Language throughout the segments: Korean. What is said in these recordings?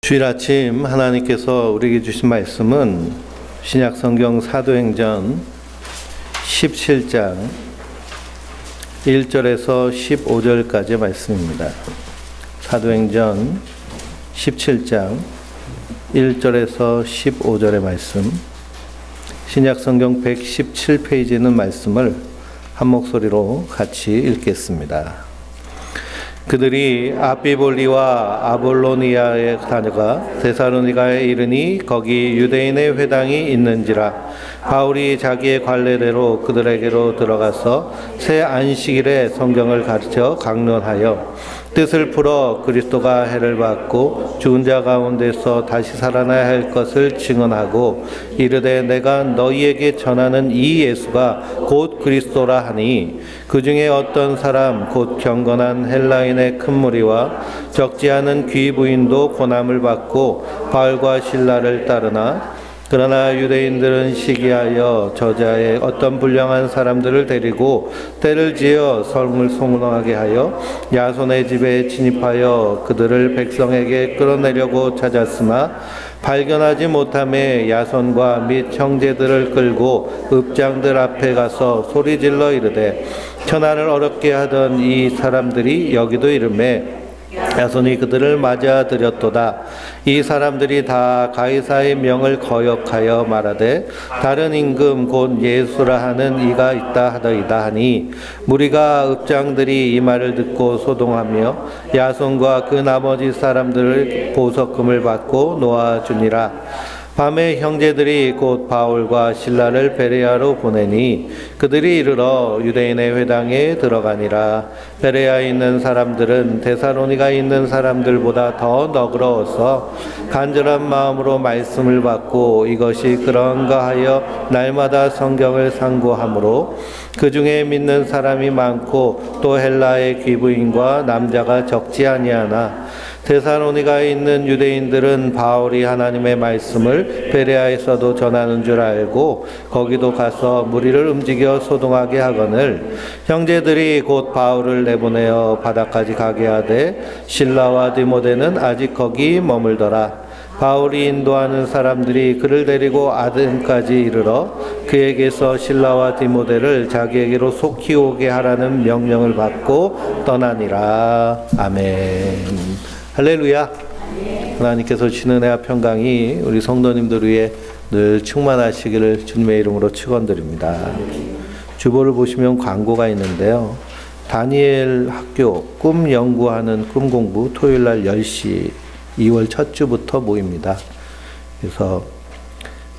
주일 아침 하나님께서 우리에게 주신 말씀은 신약성경 사도행전 17장 1절에서 15절까지의 말씀입니다. 사도행전 17장 1절에서 15절의 말씀, 신약성경 117페이지에 있는 말씀을 한 목소리로 같이 읽겠습니다. 그들이 아비볼리와 아볼로니아에 다녀가 데살로니가에 이르니 거기 유대인의 회당이 있는지라. 바울이 자기의 관례대로 그들에게로 들어가서 새 안식일에 성경을 가르쳐 강론하여 뜻을 풀어 그리스도가 해를 받고 죽은 자 가운데서 다시 살아나야 할 것을 증언하고 이르되 내가 너희에게 전하는 이 예수가 곧 그리스도라 하니 그 중에 어떤 사람 곧 경건한 헬라인의 큰 무리와 적지 않은 귀부인도 고난을 받고 바울과 실라를 따르나 그러나 유대인들은 시기하여 저자의 어떤 불량한 사람들을 데리고 때를 지어 성을 송롱하게 하여 야손의 집에 진입하여 그들을 백성에게 끌어내려고 찾았으나 발견하지 못함에 야손과 및 형제들을 끌고 읍장들 앞에 가서 소리질러 이르되 천하를 어렵게 하던 이 사람들이 여기도 이르매 야손이 그들을 맞아들였도다. 이 사람들이 다 가이사의 명을 거역하여 말하되 다른 임금 곧 예수라 하는 이가 있다 하더이다 하니 무리가 읍장들이 이 말을 듣고 소동하며 야손과 그 나머지 사람들을 보석금을 받고 놓아주니라. 밤에 형제들이 곧 바울과 실라를 베레아로 보내니 그들이 이르러 유대인의 회당에 들어가니라. 베레아에 있는 사람들은 데살로니가에 있는 사람들보다 더 너그러워서 간절한 마음으로 말씀을 받고 이것이 그런가 하여 날마다 성경을 상고하므로 그 중에 믿는 사람이 많고 또 헬라의 귀부인과 남자가 적지 아니하나 데살로니가에 있는 유대인들은 바울이 하나님의 말씀을 베레아에서도 전하는 줄 알고 거기도 가서 무리를 움직여 소동하게 하거늘 형제들이 곧 바울을 내보내어 바다까지 가게 하되 실라와 디모데는 아직 거기 머물더라. 바울이 인도하는 사람들이 그를 데리고 아덴까지 이르러 그에게서 실라와 디모데를 자기에게로 속히 오게 하라는 명령을 받고 떠나니라. 아멘. 할렐루야. 하나님께서 주시는 은혜와 평강이 우리 성도님들 위해 늘 충만하시기를 주님의 이름으로 축원드립니다. 주보를 보시면 광고가 있는데요. 다니엘 학교 꿈 연구하는 꿈 공부 토요일 날 10시 2월 첫 주부터 모입니다. 그래서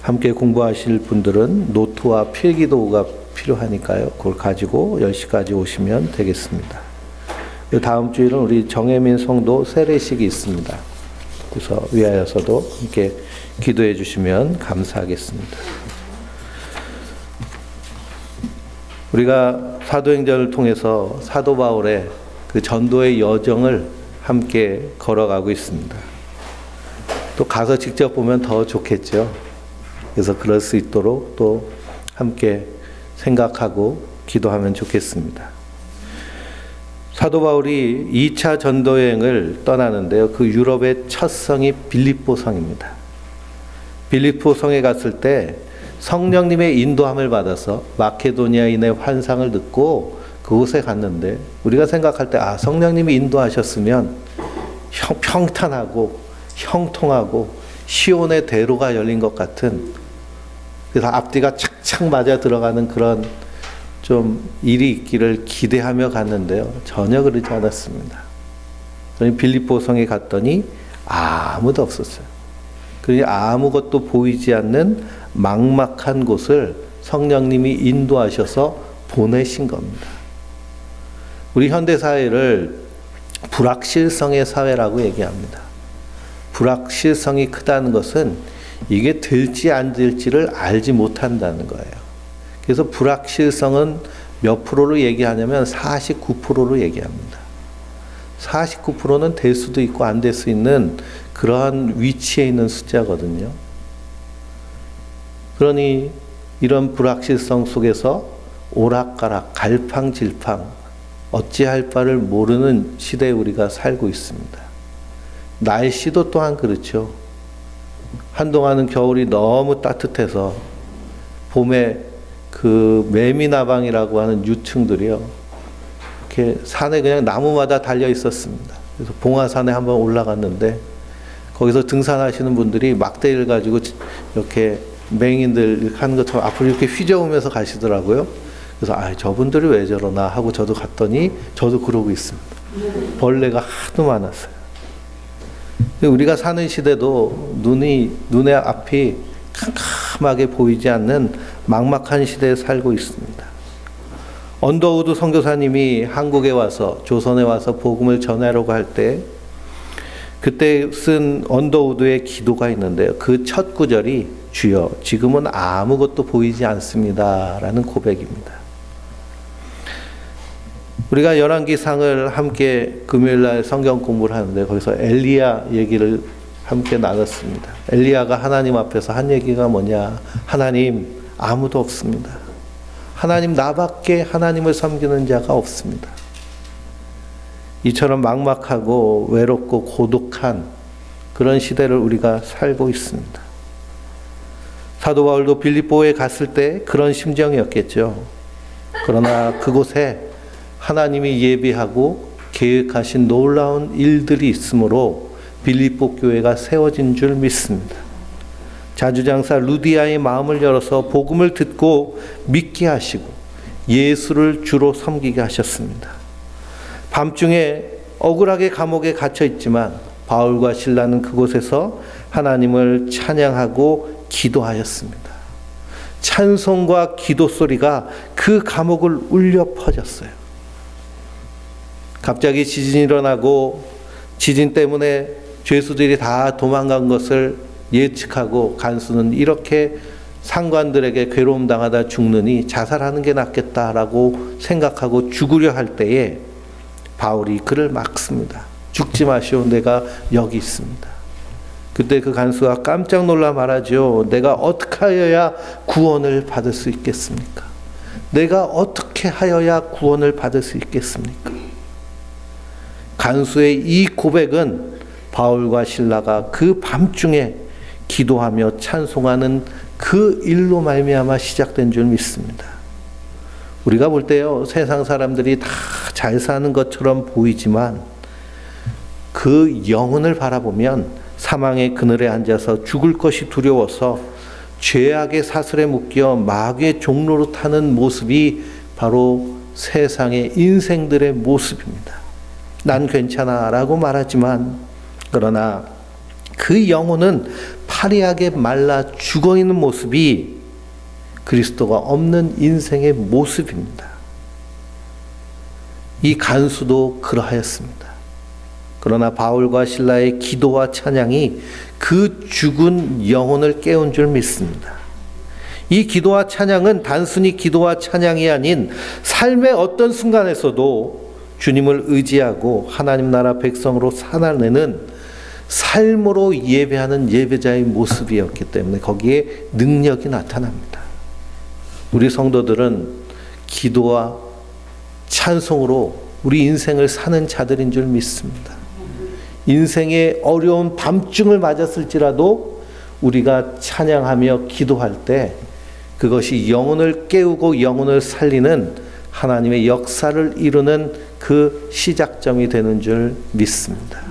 함께 공부하실 분들은 노트와 필기도구가 필요하니까요. 그걸 가지고 10시까지 오시면 되겠습니다. 다음 주일은 우리 정혜민 성도 세례식이 있습니다. 그래서 위하여서도 함께 기도해 주시면 감사하겠습니다. 우리가 사도행전을 통해서 사도 바울의 그 전도의 여정을 함께 걸어가고 있습니다. 또 가서 직접 보면 더 좋겠죠. 그래서 그럴 수 있도록 또 함께 생각하고 기도하면 좋겠습니다. 사도 바울이 2차 전도여행을 떠나는데요. 그 유럽의 첫 성이 빌립보 성입니다. 빌립보 성에 갔을 때 성령님의 인도함을 받아서 마케도니아인의 환상을 듣고 그곳에 갔는데 우리가 생각할 때 성령님이 인도하셨으면 평탄하고 형통하고 시온의 대로가 열린 것 같은, 그래서 앞뒤가 착착 맞아 들어가는 그런 좀 일이 있기를 기대하며 갔는데요. 전혀 그러지 않았습니다. 빌립보 성에 갔더니 아무도 없었어요. 그러니 아무것도 보이지 않는 막막한 곳을 성령님이 인도하셔서 보내신 겁니다. 우리 현대사회를 불확실성의 사회라고 얘기합니다. 불확실성이 크다는 것은 이게 될지 안 될지를 알지 못한다는 거예요. 그래서 불확실성은 몇 프로로 얘기하냐면 49%로 얘기합니다. 49%는 될 수도 있고 안 될 수 있는 그러한 위치에 있는 숫자거든요. 그러니 이런 불확실성 속에서 오락가락, 갈팡질팡, 어찌할 바를 모르는 시대에 우리가 살고 있습니다. 날씨도 또한 그렇죠. 한동안은 겨울이 너무 따뜻해서 봄에 그 매미나방이라고 하는 유충들이요, 이렇게 산에 그냥 나무마다 달려 있었습니다. 그래서 봉화산에 한번 올라갔는데 거기서 등산하시는 분들이 막대기를 가지고 이렇게 맹인들 하는 것처럼 앞으로 이렇게 휘저으면서 가시더라고요. 그래서 저분들이 왜 저러나 하고 저도 갔더니 저도 그러고 있습니다. 벌레가 하도 많았어요. 우리가 사는 시대도 눈의 앞이 캄캄하게 보이지 않는 막막한 시대에 살고 있습니다. 언더우드 선교사님이 한국에 와서, 조선에 와서 복음을 전하려고 할 때 그때 쓴 언더우드의 기도가 있는데요. 그 첫 구절이 주여 지금은 아무것도 보이지 않습니다 라는 고백입니다. 우리가 열왕기상을 함께 금요일날 성경 공부를 하는데 거기서 엘리야 얘기를 함께 나눴습니다. 엘리야가 하나님 앞에서 한 얘기가 뭐냐, 하나님 아무도 없습니다. 하나님 나밖에 하나님을 섬기는 자가 없습니다. 이처럼 막막하고 외롭고 고독한 그런 시대를 우리가 살고 있습니다. 사도 바울도 빌립보에 갔을 때 그런 심정이었겠죠. 그러나 그곳에 하나님이 예비하고 계획하신 놀라운 일들이 있으므로 빌립보 교회가 세워진 줄 믿습니다. 자주장사 루디아의 마음을 열어서 복음을 듣고 믿게 하시고 예수를 주로 섬기게 하셨습니다. 밤중에 억울하게 감옥에 갇혀 있지만 바울과 실라는 그곳에서 하나님을 찬양하고 기도하였습니다. 찬송과 기도 소리가 그 감옥을 울려 퍼졌어요. 갑자기 지진이 일어나고 지진 때문에 죄수들이 다 도망간 것을 예측하고 간수는 이렇게 상관들에게 괴로움 당하다 죽느니 자살하는 게 낫겠다라고 생각하고 죽으려 할 때에 바울이 그를 막습니다. 죽지 마시오, 내가 여기 있습니다. 그때 그 간수가 깜짝 놀라 말하죠. 내가 어떻게 하여야 구원을 받을 수 있겠습니까? 내가 어떻게 하여야 구원을 받을 수 있겠습니까? 간수의 이 고백은 바울과 실라가 그 밤중에 기도하며 찬송하는 그 일로 말미암아 시작된 줄 믿습니다. 우리가 볼 때요, 세상 사람들이 다 잘 사는 것처럼 보이지만 그 영혼을 바라보면 사망의 그늘에 앉아서 죽을 것이 두려워서 죄악의 사슬에 묶여 마귀의 종로로 타는 모습이 바로 세상의 인생들의 모습입니다. 난 괜찮아 라고 말하지만 그러나 그 영혼은 파리하게 말라 죽어있는 모습이 그리스도가 없는 인생의 모습입니다. 이 간수도 그러하였습니다. 그러나 바울과 실라의 기도와 찬양이 그 죽은 영혼을 깨운 줄 믿습니다. 이 기도와 찬양은 단순히 기도와 찬양이 아닌 삶의 어떤 순간에서도 주님을 의지하고 하나님 나라 백성으로 살아내는 삶으로 예배하는 예배자의 모습이었기 때문에 거기에 능력이 나타납니다. 우리 성도들은 기도와 찬송으로 우리 인생을 사는 자들인 줄 믿습니다. 인생의 어려운 밤중을 맞았을지라도 우리가 찬양하며 기도할 때 그것이 영혼을 깨우고 영혼을 살리는 하나님의 역사를 이루는 그 시작점이 되는 줄 믿습니다.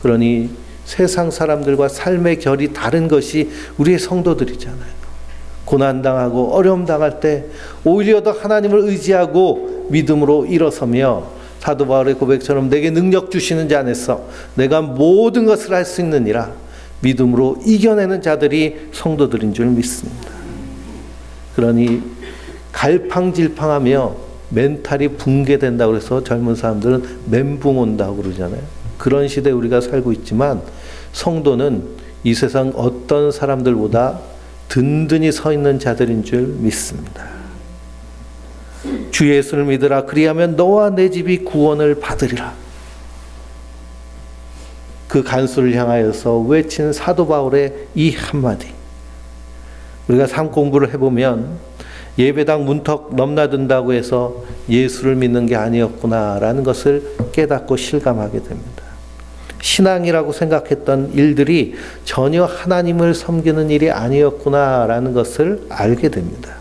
그러니 세상 사람들과 삶의 결이 다른 것이 우리의 성도들이잖아요. 고난당하고 어려움 당할 때 오히려 더 하나님을 의지하고 믿음으로 일어서며 사도 바울의 고백처럼 내게 능력 주시는 자 안에서 내가 모든 것을 할 수 있느니라 믿음으로 이겨내는 자들이 성도들인 줄 믿습니다. 그러니 갈팡질팡하며 멘탈이 붕괴된다고 해서 젊은 사람들은 멘붕 온다고 그러잖아요. 그런 시대에 우리가 살고 있지만 성도는 이 세상 어떤 사람들보다 든든히 서 있는 자들인 줄 믿습니다. 주 예수를 믿으라 그리하면 너와 내 집이 구원을 받으리라. 그 간수를 향하여서 외친 사도 바울의 이 한마디, 우리가 삶 공부를 해보면 예배당 문턱 넘나든다고 해서 예수를 믿는 게 아니었구나라는 것을 깨닫고 실감하게 됩니다. 신앙이라고 생각했던 일들이 전혀 하나님을 섬기는 일이 아니었구나라는 것을 알게 됩니다.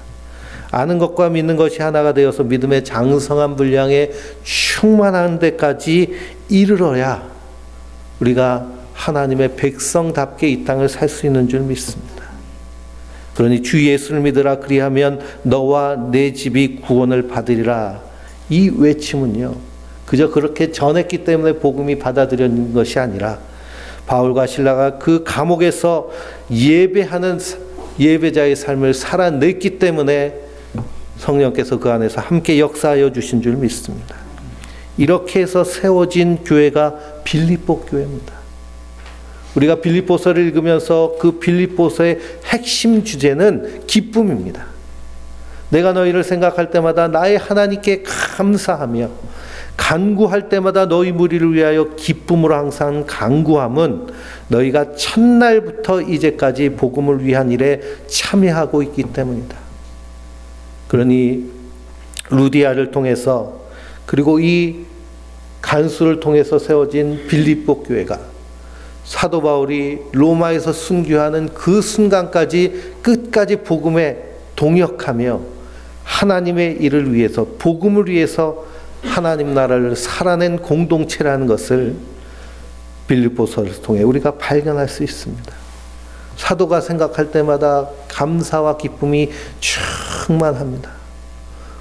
아는 것과 믿는 것이 하나가 되어서 믿음의 장성한 분량에 충만한 데까지 이르러야 우리가 하나님의 백성답게 이 땅을 살 수 있는 줄 믿습니다. 그러니 주 예수를 믿으라 그리하면 너와 내 집이 구원을 받으리라. 이 외침은요, 그저 그렇게 전했기 때문에 복음이 받아들여진 것이 아니라 바울과 실라가 그 감옥에서 예배하는 예배자의 삶을 살아냈기 때문에 성령께서 그 안에서 함께 역사하여 주신 줄 믿습니다. 이렇게 해서 세워진 교회가 빌립보 교회입니다. 우리가 빌립보서를 읽으면서 그 빌립보서의 핵심 주제는 기쁨입니다. 내가 너희를 생각할 때마다 나의 하나님께 감사하며 간구할 때마다 너희 무리를 위하여 기쁨으로 항상 간구함은 너희가 첫날부터 이제까지 복음을 위한 일에 참여하고 있기 때문이다. 그러니 루디아를 통해서 그리고 이 간수를 통해서 세워진 빌립보 교회가 사도 바울이 로마에서 순교하는 그 순간까지 끝까지 복음에 동역하며 하나님의 일을 위해서 복음을 위해서 하나님 나라를 살아낸 공동체라는 것을 빌립보서를 통해 우리가 발견할 수 있습니다. 사도가 생각할 때마다 감사와 기쁨이 충만합니다.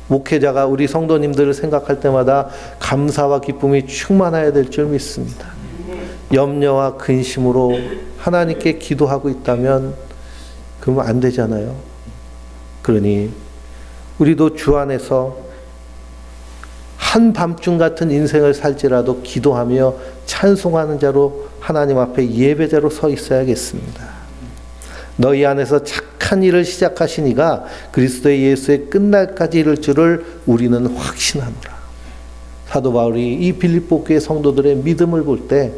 목회자가 우리 성도님들을 생각할 때마다 감사와 기쁨이 충만해야 될 줄 믿습니다. 염려와 근심으로 하나님께 기도하고 있다면 그러면 안 되잖아요. 그러니 우리도 주 안에서 한밤중 같은 인생을 살지라도 기도하며 찬송하는 자로 하나님 앞에 예배자로 서 있어야겠습니다. 너희 안에서 착한 일을 시작하신 이가 그리스도의 예수의 끝날까지 이룰 줄을 우리는 확신하노라. 사도 바울이 이 빌립보 교회 성도들의 믿음을 볼 때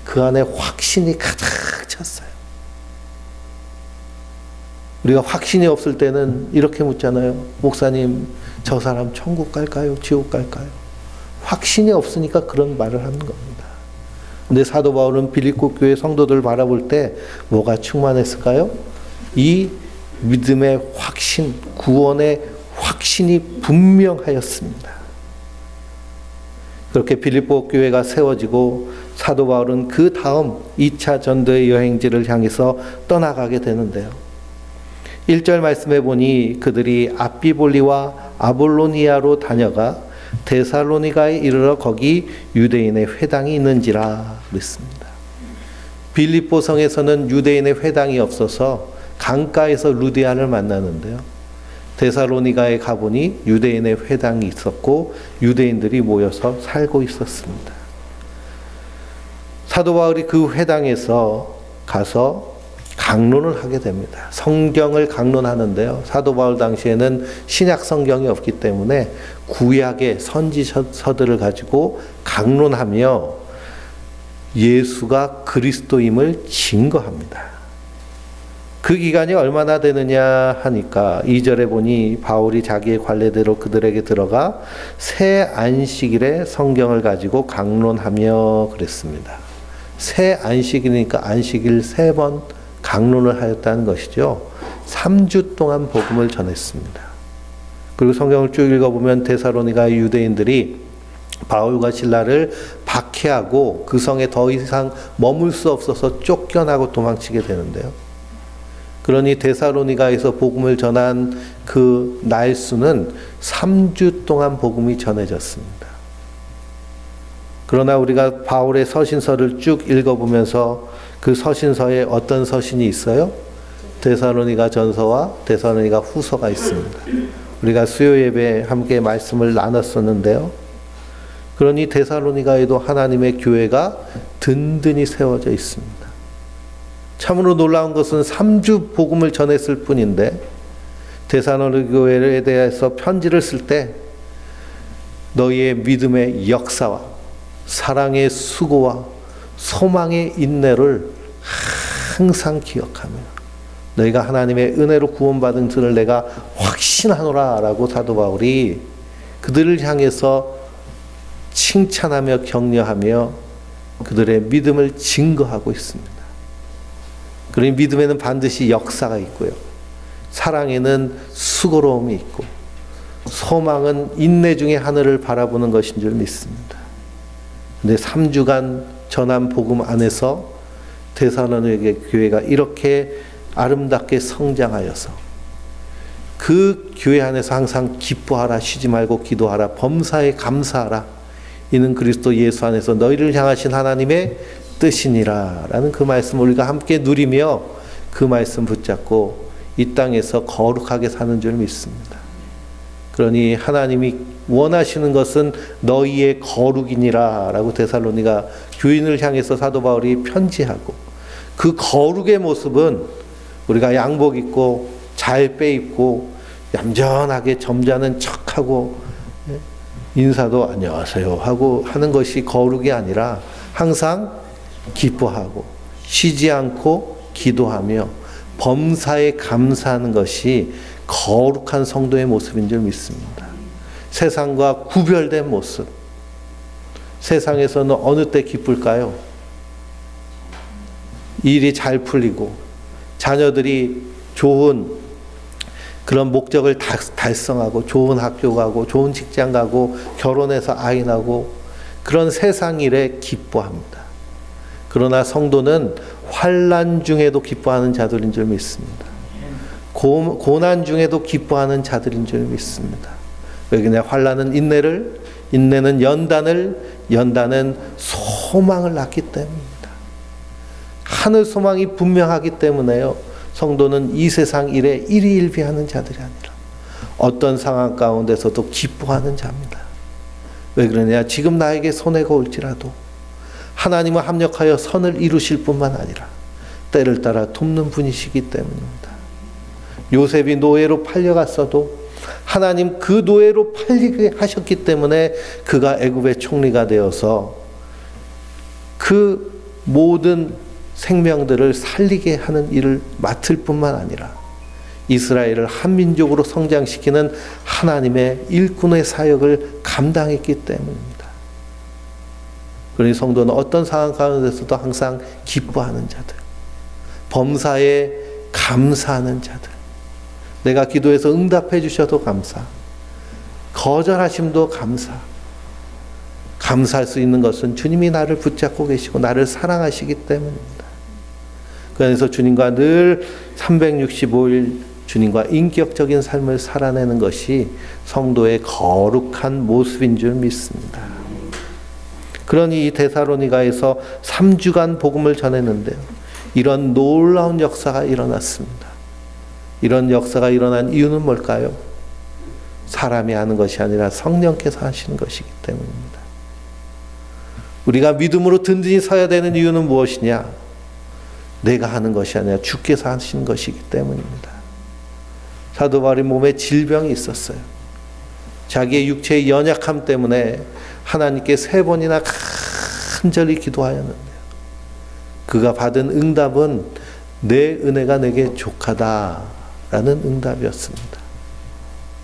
그 안에 확신이 가득 찼어요. 우리가 확신이 없을 때는 이렇게 묻잖아요. 목사님, 저 사람 천국 갈까요? 지옥 갈까요? 확신이 없으니까 그런 말을 하는 겁니다. 근데 사도 바울은 빌립보 교회 성도들 바라볼 때 뭐가 충만했을까요? 이 믿음의 확신, 구원의 확신이 분명하였습니다. 그렇게 빌립보 교회가 세워지고 사도 바울은 그 다음 2차 전도의 여행지를 향해서 떠나가게 되는데요. 1절 말씀해 보니 그들이 아비볼리와 아볼로니아로 다녀가 데살로니가에 이르러 거기 유대인의 회당이 있는지라 그랬습니다. 빌립보 성에서는 유대인의 회당이 없어서 강가에서 루디아를 만나는데요. 데살로니가에 가보니 유대인의 회당이 있었고 유대인들이 모여서 살고 있었습니다. 사도 바울이 그 회당에서 가서 강론을 하게 됩니다. 성경을 강론하는데요. 사도 바울 당시에는 신약 성경이 없기 때문에 구약의 선지서들을 가지고 강론하며 예수가 그리스도임을 증거합니다. 그 기간이 얼마나 되느냐 하니까 2절에 보니 바울이 자기의 관례대로 그들에게 들어가 새 안식일에 성경을 가지고 강론하며 그랬습니다. 새 안식일이니까 안식일 3번 강론을 하였다는 것이죠. 3주 동안 복음을 전했습니다. 그리고 성경을 쭉 읽어보면 데살로니가 유대인들이 바울과 실라를 박해하고 그 성에 더 이상 머물 수 없어서 쫓겨나고 도망치게 되는데요. 그러니 데살로니가에서 복음을 전한 그 날수는 3주 동안 복음이 전해졌습니다. 그러나 우리가 바울의 서신서를 쭉 읽어보면서 그 서신서에 어떤 서신이 있어요? 데살로니가 전서와 데살로니가 후서가 있습니다. 우리가 수요 예배에 함께 말씀을 나눴었는데요. 그러니 데살로니가에도 하나님의 교회가 든든히 세워져 있습니다. 참으로 놀라운 것은 3주 복음을 전했을 뿐인데 데살로니가 교회에 대해서 편지를 쓸 때 너희의 믿음의 역사와 사랑의 수고와 소망의 인내를 항상 기억하며 너희가 하나님의 은혜로 구원받은 줄을 내가 확신하노라 라고 사도 바울이 그들을 향해서 칭찬하며 격려하며 그들의 믿음을 증거하고 있습니다. 그러니 믿음에는 반드시 역사가 있고요. 사랑에는 수고로움이 있고 소망은 인내 중에 하늘을 바라보는 것인 줄 믿습니다. 근데 3주간 전한 복음 안에서 데살로니가 교회가 이렇게 아름답게 성장하여서 그 교회 안에서 항상 기뻐하라, 쉬지 말고 기도하라, 범사에 감사하라, 이는 그리스도 예수 안에서 너희를 향하신 하나님의 뜻이니라 라는 그 말씀을 우리가 함께 누리며 그 말씀 붙잡고 이 땅에서 거룩하게 사는 줄 믿습니다. 그러니 하나님이 원하시는 것은 너희의 거룩이니라 라고 데살로니가 교인을 향해서 사도 바울이 편지하고, 그 거룩의 모습은 우리가 양복 입고 잘 빼입고 얌전하게 점잖은 척하고 인사도 안녕하세요 하고 하는 것이 거룩이 아니라 항상 기뻐하고 쉬지 않고 기도하며 범사에 감사하는 것이 거룩한 성도의 모습인 줄 믿습니다. 세상과 구별된 모습. 세상에서는 어느 때 기쁠까요? 일이 잘 풀리고 자녀들이 좋은 그런 목적을 달성하고 좋은 학교 가고 좋은 직장 가고 결혼해서 아이 낳고 그런 세상 일에 기뻐합니다. 그러나 성도는 환난 중에도 기뻐하는 자들인 줄 믿습니다. 고난 중에도 기뻐하는 자들인 줄 믿습니다. 왜 그러냐? 환난은 인내를, 인내는 연단을, 연단은 소망을 낳기 때문입니다. 하늘 소망이 분명하기 때문에요. 성도는 이 세상 일에 일희일비하는 자들이 아니라 어떤 상황 가운데서도 기뻐하는 자입니다. 왜 그러냐? 지금 나에게 손해가 올지라도 하나님은 합력하여 선을 이루실 뿐만 아니라 때를 따라 돕는 분이시기 때문입니다. 요셉이 노예로 팔려갔어도 하나님 그 노예로 팔리게 하셨기 때문에 그가 애굽의 총리가 되어서 그 모든 생명들을 살리게 하는 일을 맡을 뿐만 아니라 이스라엘을 한민족으로 성장시키는 하나님의 일꾼의 사역을 감당했기 때문입니다. 그러니 성도는 어떤 상황 가운데서도 항상 기뻐하는 자들, 범사에 감사하는 자들, 내가 기도해서 응답해 주셔도 감사, 거절하심도 감사. 감사할 수 있는 것은 주님이 나를 붙잡고 계시고 나를 사랑하시기 때문입니다. 그래서 주님과 늘 365일 주님과 인격적인 삶을 살아내는 것이 성도의 거룩한 모습인 줄 믿습니다. 그러니 이 데살로니가에서 3주간 복음을 전했는데요. 이런 놀라운 역사가 일어났습니다. 이런 역사가 일어난 이유는 뭘까요? 사람이 하는 것이 아니라 성령께서 하시는 것이기 때문입니다. 우리가 믿음으로 든든히 서야 되는 이유는 무엇이냐? 내가 하는 것이 아니라 주께서 하시는 것이기 때문입니다. 사도 바울의 몸에 질병이 있었어요. 자기의 육체의 연약함 때문에 하나님께 3번이나 간절히 기도하였는데요. 그가 받은 응답은 내 은혜가 내게 족하다라는 응답이었습니다.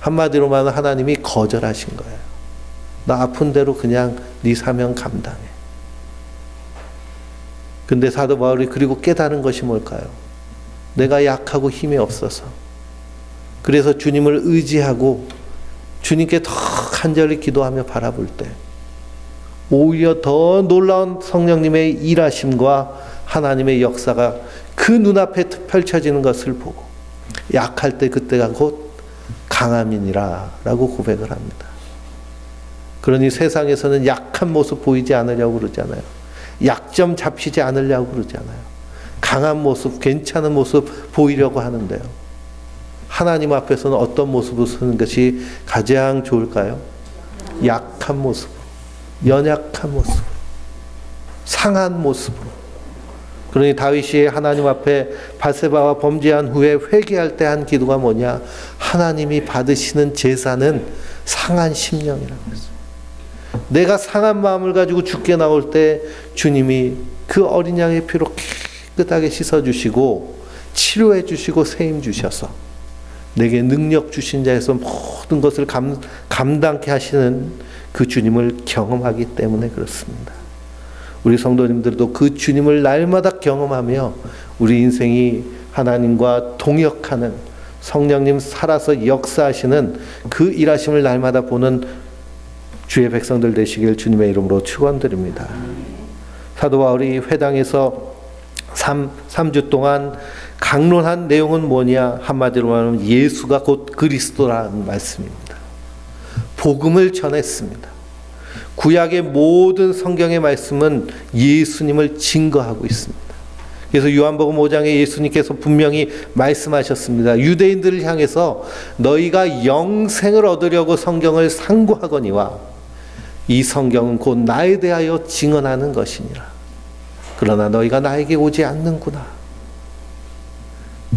한마디로 말하면 하나님이 거절하신 거예요. 나 아픈 대로 그냥 네 사명 감당해. 근데 사도 바울이 그리고 깨달은 것이 뭘까요? 내가 약하고 힘이 없어서 그래서 주님을 의지하고 주님께 더 간절히 기도하며 바라볼 때 오히려 더 놀라운 성령님의 일하심과 하나님의 역사가 그 눈앞에 펼쳐지는 것을 보고 약할 때 그때가 곧 강함이니라 라고 고백을 합니다. 그러니 세상에서는 약한 모습 보이지 않으려고 그러잖아요. 약점 잡히지 않으려고 그러잖아요. 강한 모습, 괜찮은 모습 보이려고 하는데요. 하나님 앞에서는 어떤 모습을 쓰는 것이 가장 좋을까요? 약한 모습으로, 연약한 모습으로, 상한 모습으로. 그러니 다윗이 하나님 앞에 밧세바와 범죄한 후에 회개할 때 한 기도가 뭐냐? 하나님이 받으시는 제사는 상한 심령이라고 했어요. 내가 상한 마음을 가지고 죽게 나올 때 주님이 그 어린 양의 피로 깨끗하게 씻어주시고 치료해 주시고 세임 주셔서 내게 능력 주신 자에서 모든 것을 감당케 하시는 그 주님을 경험하기 때문에 그렇습니다. 우리 성도님들도 그 주님을 날마다 경험하며 우리 인생이 하나님과 동역하는, 성령님 살아서 역사하시는 그 일하심을 날마다 보는 주의 백성들 되시길 주님의 이름으로 축원드립니다. 사도 바울이 회당에서 3주 동안 강론한 내용은 뭐냐? 한마디로 말하면 예수가 곧 그리스도라는 말씀입니다. 복음을 전했습니다. 구약의 모든 성경의 말씀은 예수님을 증거하고 있습니다. 그래서 요한복음 5장에 예수님께서 분명히 말씀하셨습니다. 유대인들을 향해서 너희가 영생을 얻으려고 성경을 상고하거니와 이 성경은 곧 나에 대하여 증언하는 것이니라. 그러나 너희가 나에게 오지 않는구나.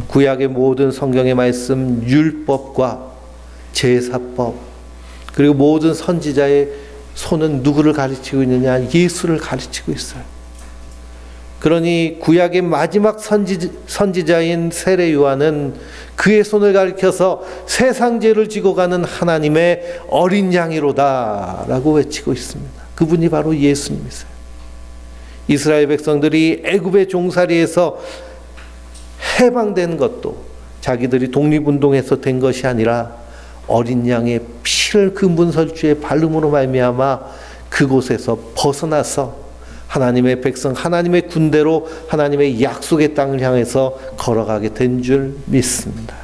구약의 모든 성경의 말씀, 율법과 제사법, 그리고 모든 선지자의 손은 누구를 가르치고 있느냐? 예수를 가르치고 있어요. 그러니 구약의 마지막 선지자인 세례 요한은 그의 손을 가리켜서 세상 죄를 지고 가는 하나님의 어린 양이로다 라고 외치고 있습니다. 그분이 바로 예수님이세요. 이스라엘 백성들이 애굽의 종살이에서 해방된 것도 자기들이 독립운동에서 된 것이 아니라 어린 양의 피를 그 문설주의 발름으로 말미암아 그곳에서 벗어나서 하나님의 백성, 하나님의 군대로 하나님의 약속의 땅을 향해서 걸어가게 된 줄 믿습니다.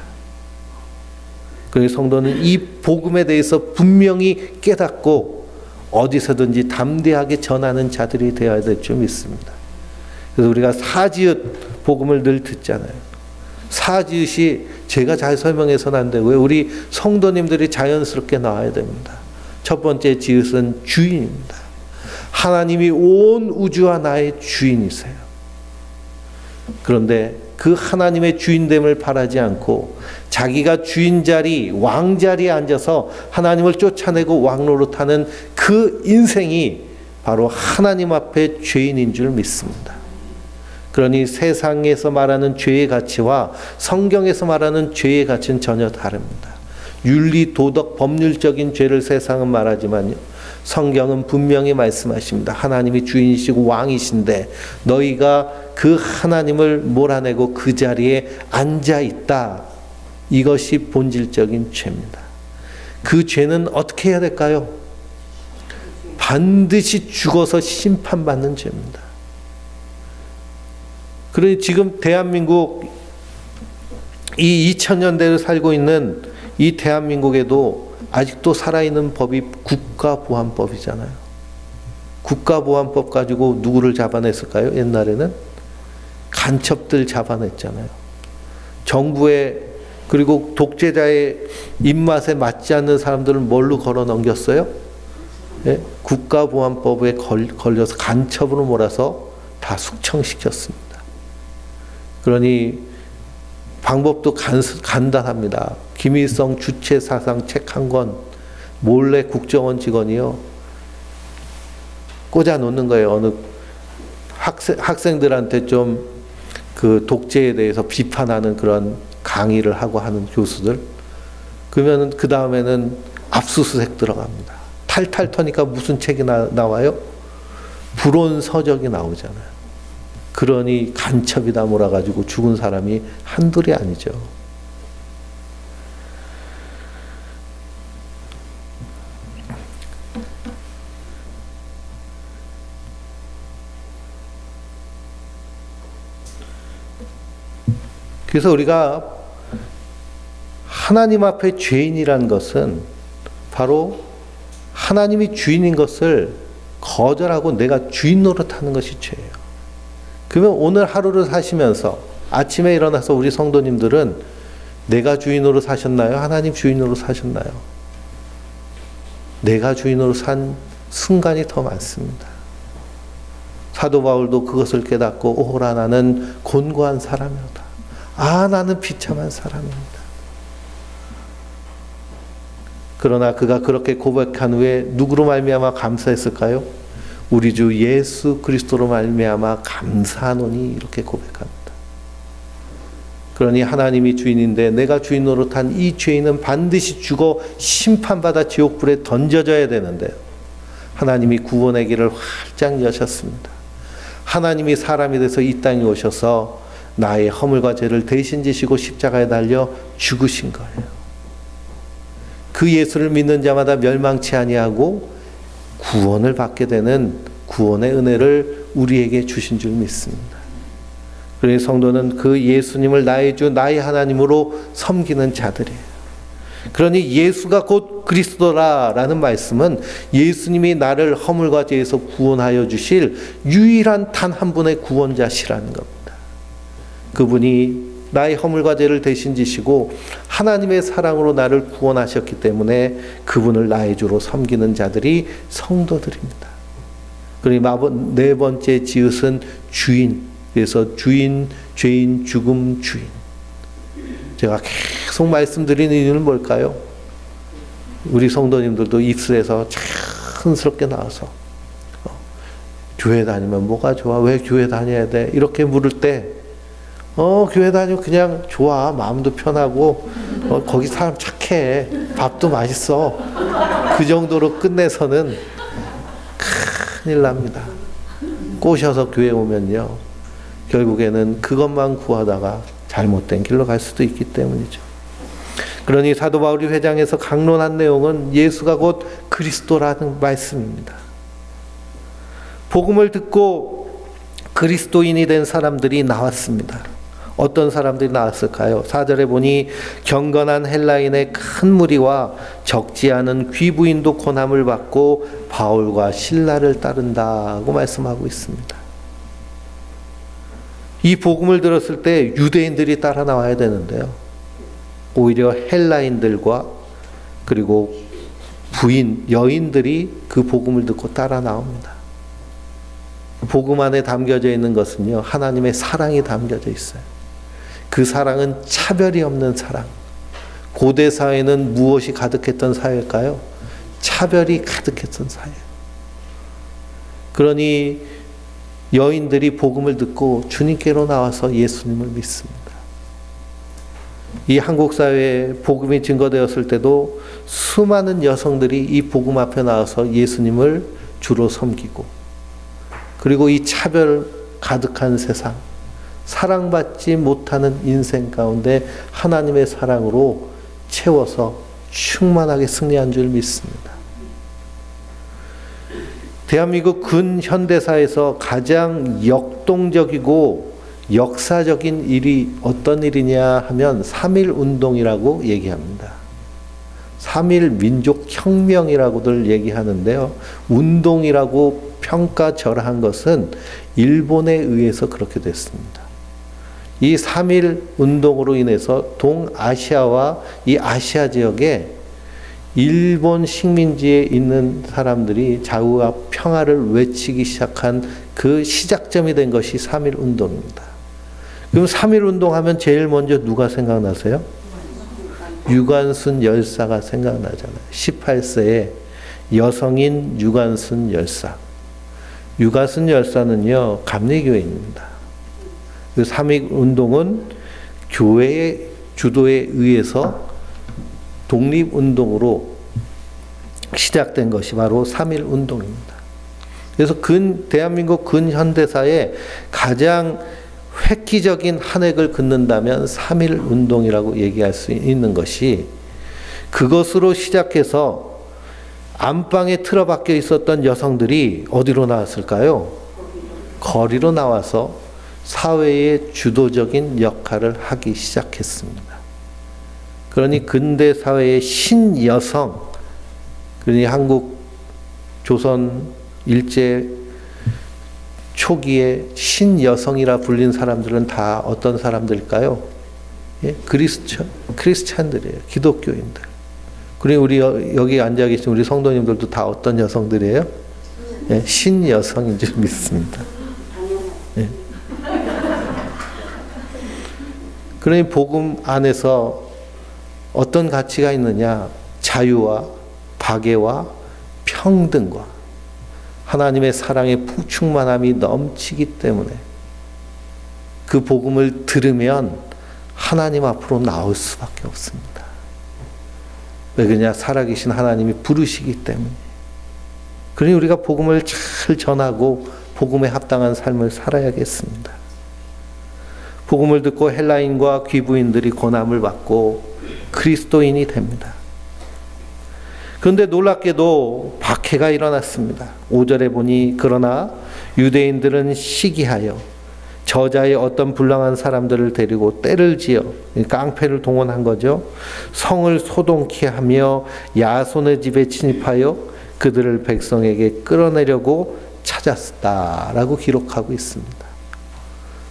그래서 성도는 이 복음에 대해서 분명히 깨닫고 어디서든지 담대하게 전하는 자들이 되어야 될 줄 믿습니다. 그래서 우리가 사지읒 복음을 늘 듣잖아요. 사지읒이 제가 잘 설명해서는 안 되고요. 우리 성도님들이 자연스럽게 나와야 됩니다. 첫 번째 지읒은 주인입니다. 하나님이 온 우주와 나의 주인이세요. 그런데 그 하나님의 주인됨을 바라지 않고 자기가 주인 자리, 왕 자리에 앉아서 하나님을 쫓아내고 왕노릇하는 그 인생이 바로 하나님 앞에 죄인인 줄 믿습니다. 그러니 세상에서 말하는 죄의 가치와 성경에서 말하는 죄의 가치는 전혀 다릅니다. 윤리, 도덕, 법률적인 죄를 세상은 말하지만요, 성경은 분명히 말씀하십니다. 하나님이 주인이시고 왕이신데 너희가 그 하나님을 몰아내고 그 자리에 앉아있다. 이것이 본질적인 죄입니다. 그 죄는 어떻게 해야 될까요? 반드시 죽어서 심판받는 죄입니다. 그러니 지금 대한민국 이 2000년대를 살고 있는 이 대한민국에도 아직도 살아있는 법이 국가보안법이잖아요. 국가보안법 가지고 누구를 잡아냈을까요? 옛날에는 간첩들 잡아냈잖아요. 정부의 그리고 독재자의 입맛에 맞지 않는 사람들을 뭘로 걸어 넘겼어요? 예? 국가보안법에 걸려서 간첩으로 몰아서 다 숙청시켰습니다. 그러니 방법도 간단합니다. 김일성 주체 사상 책 한 권 몰래 국정원 직원이요 꽂아 놓는 거예요. 어느 학생들한테 좀 그 독재에 대해서 비판하는 그런 강의를 하고 하는 교수들. 그러면 그 다음에는 압수수색 들어갑니다. 탈탈 터니까 무슨 책이 나와요? 불온 서적이 나오잖아요. 그러니 간첩이다 몰아가지고 죽은 사람이 한둘이 아니죠. 그래서 우리가 하나님 앞에 죄인이란 것은 바로 하나님이 주인인 것을 거절하고 내가 주인 노릇하는 것이 죄예요. 그러면 오늘 하루를 사시면서 아침에 일어나서 우리 성도님들은 내가 주인으로 사셨나요? 하나님 주인으로 사셨나요? 내가 주인으로 산 순간이 더 많습니다. 사도 바울도 그것을 깨닫고 오호라 나는 곤고한 사람이로다. 아 나는 비참한 사람입니다. 그러나 그가 그렇게 고백한 후에 누구로 말미암아 감사했을까요? 우리 주 예수 그리스도로 말미암아 감사하노니 이렇게 고백합니다. 그러니 하나님이 주인인데 내가 주인 노릇한 이 죄인은 반드시 죽어 심판받아 지옥불에 던져져야 되는데요. 하나님이 구원의 길을 활짝 여셨습니다. 하나님이 사람이 돼서 이 땅에 오셔서 나의 허물과 죄를 대신 지시고 십자가에 달려 죽으신 거예요. 그 예수를 믿는 자마다 멸망치 아니하고 구원을 받게 되는 구원의 은혜를 우리에게 주신 줄 믿습니다. 그러니 성도는 그 예수님을 나의 주, 나의 하나님으로 섬기는 자들이에요. 그러니 예수가 곧 그리스도라라는 말씀은 예수님이 나를 허물과 죄에서 구원하여 주실 유일한 단 한 분의 구원자시라는 겁니다. 그분이 나의 허물과 죄를 대신 지시고 하나님의 사랑으로 나를 구원하셨기 때문에 그분을 나의 주로 섬기는 자들이 성도들입니다. 그러니 네 번째 지읒은 주인. 그래서 주인, 죄인, 죽음, 주인. 제가 계속 말씀드리는 이유는 뭘까요? 우리 성도님들도 입술에서 자연스럽게 나와서 교회 다니면 뭐가 좋아? 왜 교회 다녀야 돼? 이렇게 물을 때 교회 다니면 그냥 좋아. 마음도 편하고 거기 사람 착해. 밥도 맛있어. 그 정도로 끝내서는 큰일 납니다. 꼬셔서 교회 오면요. 결국에는 그것만 구하다가 잘못된 길로 갈 수도 있기 때문이죠. 그러니 사도 바울이 회장에서 강론한 내용은 예수가 곧 그리스도라는 말씀입니다. 복음을 듣고 그리스도인이 된 사람들이 나왔습니다. 어떤 사람들이 나왔을까요? 4절에 보니 경건한 헬라인의 큰 무리와 적지 않은 귀부인도 고난을 받고 바울과 실라를 따른다고 말씀하고 있습니다. 이 복음을 들었을 때 유대인들이 따라 나와야 되는데요. 오히려 헬라인들과 그리고 여인들이 그 복음을 듣고 따라 나옵니다. 복음 안에 담겨져 있는 것은요, 하나님의 사랑이 담겨져 있어요. 그 사랑은 차별이 없는 사랑. 고대 사회는 무엇이 가득했던 사회일까요? 차별이 가득했던 사회. 그러니 여인들이 복음을 듣고 주님께로 나와서 예수님을 믿습니다. 이 한국 사회에 복음이 증거되었을 때도 수많은 여성들이 이 복음 앞에 나와서 예수님을 주로 섬기고, 그리고 이 차별 가득한 세상, 사랑받지 못하는 인생 가운데 하나님의 사랑으로 채워서 충만하게 승리한 줄 믿습니다. 대한민국 근현대사에서 가장 역동적이고 역사적인 일이 어떤 일이냐 하면 3.1운동이라고 얘기합니다. 3.1 민족혁명이라고들 얘기하는데요. 운동이라고 평가절하한 것은 일본에 의해서 그렇게 됐습니다. 이 3.1운동으로 인해서 동아시아와 이 아시아 지역에 일본 식민지에 있는 사람들이 자유와 평화를 외치기 시작한 그 시작점이 된 것이 3.1운동입니다. 그럼 3.1운동 하면 제일 먼저 누가 생각나세요? 유관순 열사가 생각나잖아요. 18세의 여성인 유관순 열사. 유관순 열사는요, 감리교인입니다. 그 3.1운동은 교회의 주도에 의해서 독립운동으로 시작된 것이 바로 3.1운동입니다. 그래서 대한민국 근현대사에 가장 획기적인 한 획을 긋는다면 3.1운동이라고 얘기할 수 있는 것이, 그것으로 시작해서 안방에 틀어박혀 있었던 여성들이 어디로 나왔을까요? 거리로 나와서 사회의 주도적인 역할을 하기 시작했습니다. 그러니 근대 사회의 신여성, 그러니 한국 조선 일제 초기에 신여성이라 불린 사람들은 다 어떤 사람들일까요? 예? 크리스찬들이에요. 기독교인들. 그리고 우리 여기 앉아 계신 우리 성도님들도 다 어떤 여성들이에요? 예? 신여성인 줄 믿습니다. 예. 그러니 복음 안에서 어떤 가치가 있느냐? 자유와 박애와 평등과 하나님의 사랑의 풍충만함이 넘치기 때문에 그 복음을 들으면 하나님 앞으로 나올 수밖에 없습니다. 왜 그러냐? 살아계신 하나님이 부르시기 때문에. 그러니 우리가 복음을 잘 전하고 복음에 합당한 삶을 살아야겠습니다. 복음을 듣고 헬라인과 귀부인들이 고난을 받고 그리스도인이 됩니다. 그런데 놀랍게도 박해가 일어났습니다. 5절에 보니 그러나 유대인들은 시기하여 저자의 어떤 불량한 사람들을 데리고 떼를 지어, 깡패를 동원한 거죠. 성을 소동케 하며 야손의 집에 침입하여 그들을 백성에게 끌어내려고 찾았다라고 기록하고 있습니다.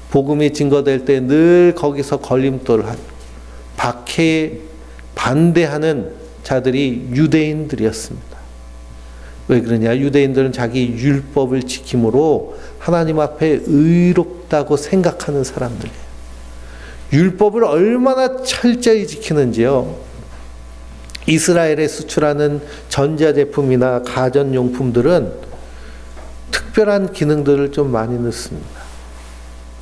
복음이 증거될 때 늘 거기서 걸림돌을 박해에 반대하는 자들이 유대인들이었습니다. 왜 그러냐? 유대인들은 자기 율법을 지킴으로 하나님 앞에 의롭다고 생각하는 사람들이에요. 율법을 얼마나 철저히 지키는지요. 이스라엘에 수출하는 전자제품이나 가전용품들은 특별한 기능들을 좀 많이 넣습니다.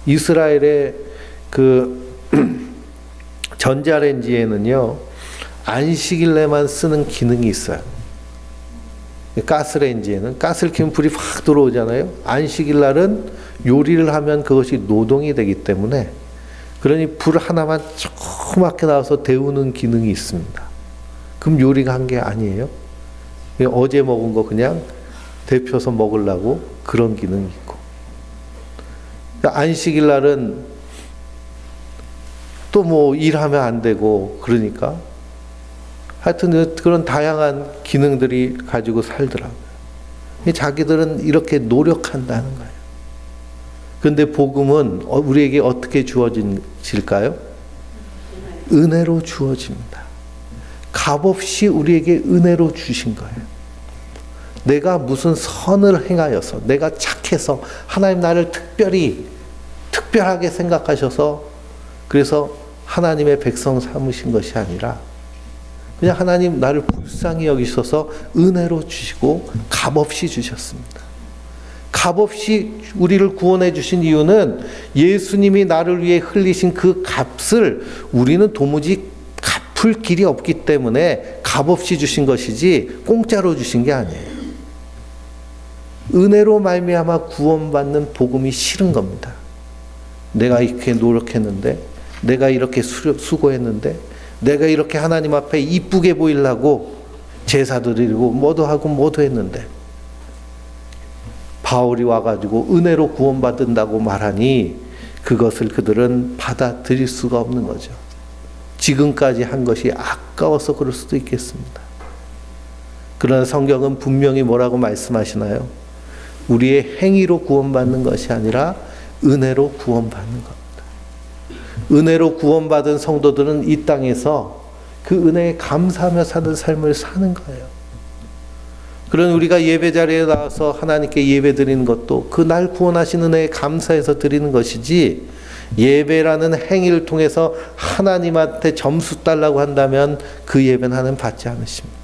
이스라엘의 그 전자레인지에는요, 안식일에만 쓰는 기능이 있어요. 가스레인지에는 가스를 켜면 불이 확 들어오잖아요. 안식일 날은 요리를 하면 그것이 노동이 되기 때문에, 그러니 불 하나만 조그맣게 나와서 데우는 기능이 있습니다. 그럼 요리가 한 게 아니에요. 어제 먹은 거 그냥 데펴서 먹으려고 그런 기능이 있고, 안식일 날은 또 뭐 일하면 안 되고, 그러니까 하여튼 그런 다양한 기능들이 가지고 살더라고요. 자기들은 이렇게 노력한다는 거예요. 그런데 복음은 우리에게 어떻게 주어질까요? 은혜로 주어집니다. 값없이 우리에게 은혜로 주신 거예요. 내가 무슨 선을 행하여서, 내가 착해서 하나님 나를 특별하게 생각하셔서 그래서 하나님의 백성 삼으신 것이 아니라 그냥 하나님 나를 불쌍히 여기셔서 은혜로 주시고 값없이 주셨습니다. 값없이 우리를 구원해 주신 이유는 예수님이 나를 위해 흘리신 그 값을 우리는 도무지 갚을 길이 없기 때문에 값없이 주신 것이지 공짜로 주신 게 아니에요. 은혜로 말미암아 구원받는 복음이 싫은 겁니다. 내가 이렇게 노력했는데, 내가 이렇게 수고했는데, 내가 이렇게 하나님 앞에 이쁘게 보이려고 제사도 드리고 뭐도 하고 뭐도 했는데, 바울이 와가지고 은혜로 구원받는다고 말하니 그것을 그들은 받아들일 수가 없는 거죠. 지금까지 한 것이 아까워서 그럴 수도 있겠습니다. 그러나 성경은 분명히 뭐라고 말씀하시나요? 우리의 행위로 구원받는 것이 아니라 은혜로 구원받는 겁니다. 은혜로 구원받은 성도들은 이 땅에서 그 은혜에 감사하며 사는 삶을 사는 거예요. 그런 우리가 예배 자리에 나와서 하나님께 예배 드리는 것도 그 날 구원하신 은혜에 감사해서 드리는 것이지, 예배라는 행위를 통해서 하나님한테 점수 달라고 한다면 그 예배는 하나님 받지 않으십니다.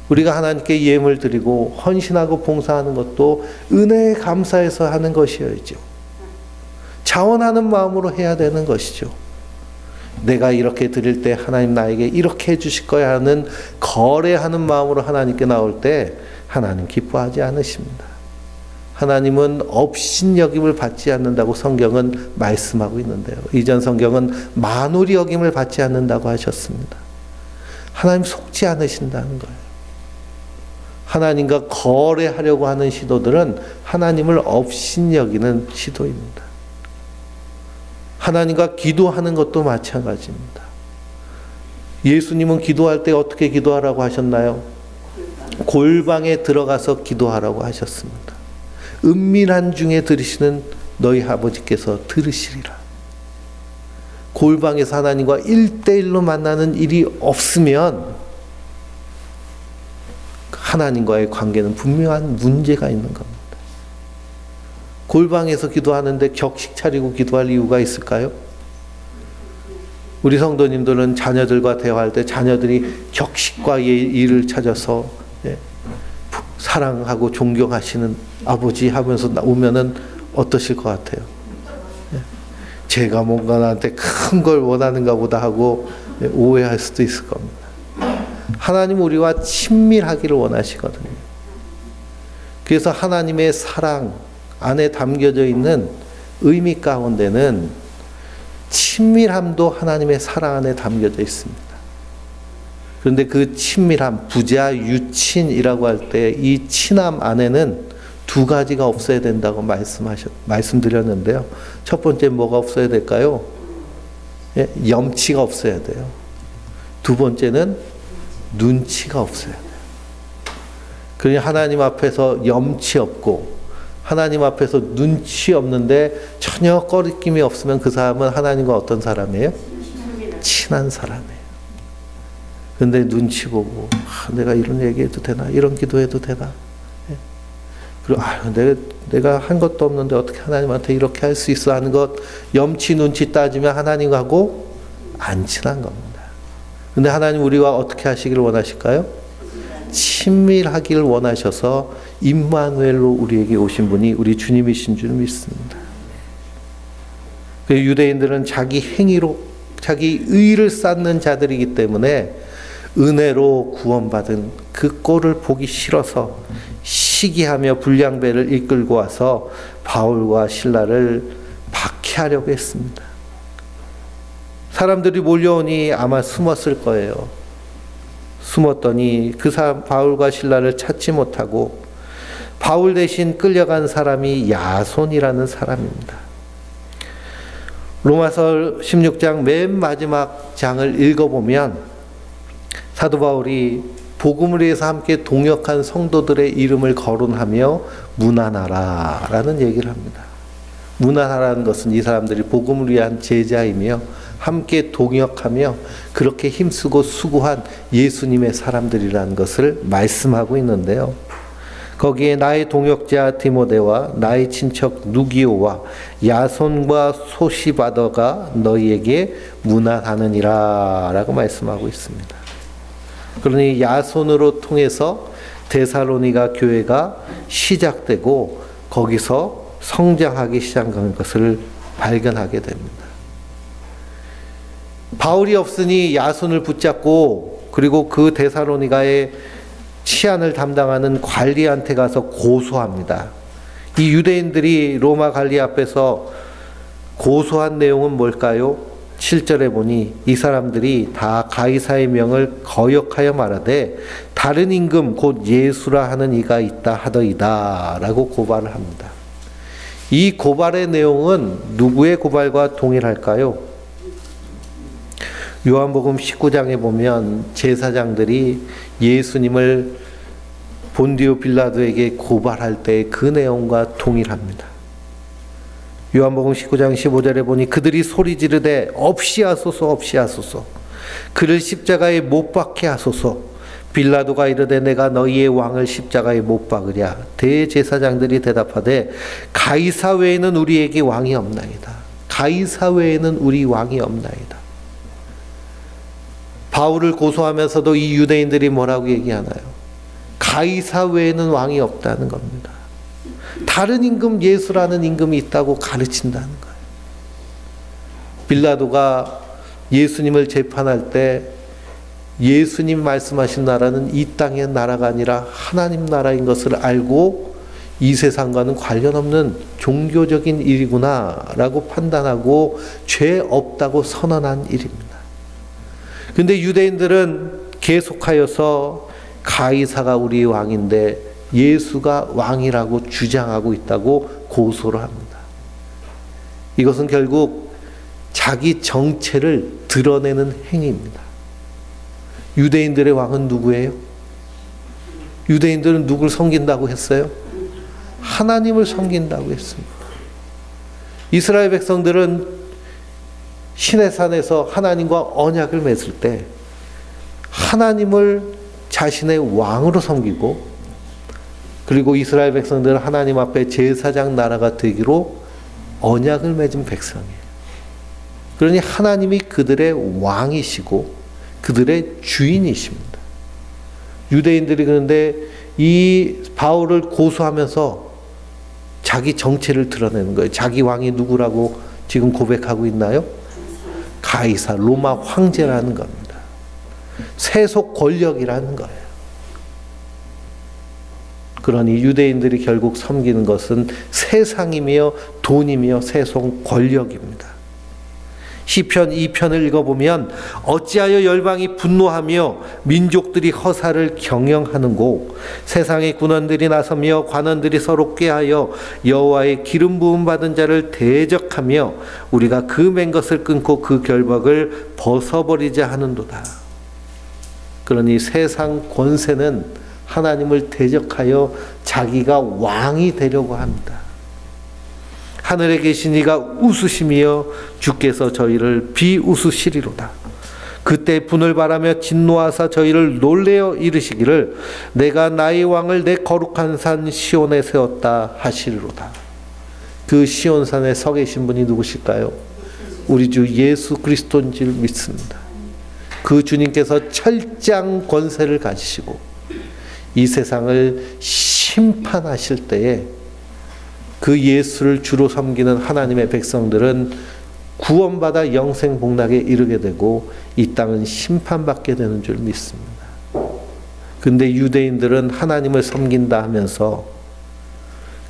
우리가 하나님께 예물 드리고 헌신하고 봉사하는 것도 은혜에 감사해서 하는 것이어야죠. 자원하는 마음으로 해야 되는 것이죠. 내가 이렇게 드릴 때 하나님 나에게 이렇게 해주실 거야 하는 거래하는 마음으로 하나님께 나올 때 하나님 기뻐하지 않으십니다. 하나님은 업신여김을 받지 않는다고 성경은 말씀하고 있는데요. 이전 성경은 만홀이 여김을 받지 않는다고 하셨습니다. 하나님 속지 않으신다는 거예요. 하나님과 거래하려고 하는 시도들은 하나님을 업신여기는 시도입니다. 하나님과 기도하는 것도 마찬가지입니다. 예수님은 기도할 때 어떻게 기도하라고 하셨나요? 골방에 들어가서 기도하라고 하셨습니다. 은밀한 중에 들으시는 너희 아버지께서 들으시리라. 골방에서 하나님과 1대1로 만나는 일이 없으면 하나님과의 관계는 분명한 문제가 있는 겁니다. 골방에서 기도하는데 격식 차리고 기도할 이유가 있을까요? 우리 성도님들은 자녀들과 대화할 때 자녀들이 격식과 예의를 찾아서 사랑하고 존경하시는 아버지 하면서 오면은 어떠실 것 같아요? 제가 뭔가 나한테 큰 걸 원하는가 보다 하고 오해할 수도 있을 겁니다. 하나님 우리와 친밀하기를 원하시거든요. 그래서 하나님의 사랑, 안에 담겨져 있는 의미 가운데는 친밀함도 하나님의 사랑 안에 담겨져 있습니다. 그런데 그 친밀함, 부자 유친이라고 할 때 이 친함 안에는 두 가지가 없어야 된다고 말씀드렸는데요. 첫 번째 뭐가 없어야 될까요? 예, 염치가 없어야 돼요. 두 번째는 눈치가 없어야 돼요. 그러니 하나님 앞에서 염치 없고 하나님 앞에서 눈치 없는데 전혀 꺼리낌이 없으면 그 사람은 하나님과 어떤 사람이에요? 친한 사람이에요. 근데 눈치 보고 내가 이런 얘기해도 되나? 이런 기도해도 되나? 예. 그리고 내가 한 것도 없는데 어떻게 하나님한테 이렇게 할 수 있어 하는 것, 염치 눈치 따지면 하나님하고 안 친한 겁니다. 근데 하나님 우리와 어떻게 하시기를 원하실까요? 친밀하기를 원하셔서 임마누엘로 우리에게 오신 분이 우리 주님이신 줄 믿습니다. 그 유대인들은 자기 행위로 자기 의를 쌓는 자들이기 때문에 은혜로 구원받은 그 꼴을 보기 싫어서 시기하며 불량배를 이끌고 와서 바울과 실라를 박해하려고 했습니다. 사람들이 몰려오니 아마 숨었을 거예요. 숨었더니 그 사람 바울과 실라를 찾지 못하고 바울 대신 끌려간 사람이 야손이라는 사람입니다. 로마서 16장 맨 마지막 장을 읽어보면 사도 바울이 복음을 위해서 함께 동역한 성도들의 이름을 거론하며 문안하라 라는 얘기를 합니다. 문안하라는 것은 이 사람들이 복음을 위한 제자이며 함께 동역하며 그렇게 힘쓰고 수고한 예수님의 사람들이라는 것을 말씀하고 있는데요. 거기에 나의 동역자 디모데와 나의 친척 누기오와 야손과 소시바더가 너희에게 문안하느니라 라고 말씀하고 있습니다. 그러니 야손으로 통해서 데살로니가 교회가 시작되고 거기서 성장하기 시작한 것을 발견하게 됩니다. 바울이 없으니 야손을 붙잡고 그리고 그 데살로니가의 치안을 담당하는 관리한테 가서 고소합니다. 이 유대인들이 로마 관리 앞에서 고소한 내용은 뭘까요? 7절에 보니 이 사람들이 다 가이사의 명을 거역하여 말하되 다른 임금 곧 예수라 하는 이가 있다 하더이다 라고 고발을 합니다. 이 고발의 내용은 누구의 고발과 동일할까요? 요한복음 19장에 보면 제사장들이 예수님을 본디오 빌라도에게 고발할 때 그 내용과 동일합니다. 요한복음 19장 15절에 보니 그들이 소리 지르되 없이 하소서 없이 하소서 그를 십자가에 못 박게 하소서 빌라도가 이르되 내가 너희의 왕을 십자가에 못 박으랴 대제사장들이 대답하되 가이사 외에는 우리에게 왕이 없나이다. 가이사 외에는 우리 왕이 없나이다. 바울을 고소하면서도 이 유대인들이 뭐라고 얘기하나요? 가이사 외에는 왕이 없다는 겁니다. 다른 임금 예수라는 임금이 있다고 가르친다는 거예요. 빌라도가 예수님을 재판할 때 예수님 말씀하신 나라는 이 땅의 나라가 아니라 하나님 나라인 것을 알고 이 세상과는 관련 없는 종교적인 일이구나 라고 판단하고 죄 없다고 선언한 일입니다. 근데 유대인들은 계속하여서 가이사가 우리 왕인데 예수가 왕이라고 주장하고 있다고 고소를 합니다. 이것은 결국 자기 정체를 드러내는 행위입니다. 유대인들의 왕은 누구예요? 유대인들은 누굴 섬긴다고 했어요? 하나님을 섬긴다고 했습니다. 이스라엘 백성들은 시내산에서 하나님과 언약을 맺을 때 하나님을 자신의 왕으로 섬기고 그리고 이스라엘 백성들은 하나님 앞에 제사장 나라가 되기로 언약을 맺은 백성이에요. 그러니 하나님이 그들의 왕이시고 그들의 주인이십니다. 유대인들이 그런데 이 바울을 고소하면서 자기 정체를 드러내는 거예요. 자기 왕이 누구라고 지금 고백하고 있나요? 가이사, 로마 황제라는 겁니다. 세속 권력이라는 거예요. 그러니 유대인들이 결국 섬기는 것은 세상이며 돈이며 세속 권력입니다. 시편 2편을 읽어보면 어찌하여 열방이 분노하며 민족들이 허사를 경영하는고 세상의 군원들이 나서며 관원들이 서로 꾀하여 여호와의 기름 부음 받은 자를 대적하며 우리가 그 맨 것을 끊고 그 결박을 벗어버리자 하는도다. 그러니 세상 권세는 하나님을 대적하여 자기가 왕이 되려고 합니다. 하늘에 계신 이가 웃으시며 주께서 저희를 비웃으시리로다. 그때 분을 바라며 진노하사 저희를 놀래어 이르시기를 내가 나의 왕을 내 거룩한 산 시온에 세웠다 하시리로다. 그 시온산에 서 계신 분이 누구실까요? 우리 주 예수 그리스도인 줄 믿습니다. 그 주님께서 철장 권세를 가지시고 이 세상을 심판하실 때에 그 예수를 주로 섬기는 하나님의 백성들은 구원받아 영생 복락에 이르게 되고 이 땅은 심판받게 되는 줄 믿습니다. 근데 유대인들은 하나님을 섬긴다 하면서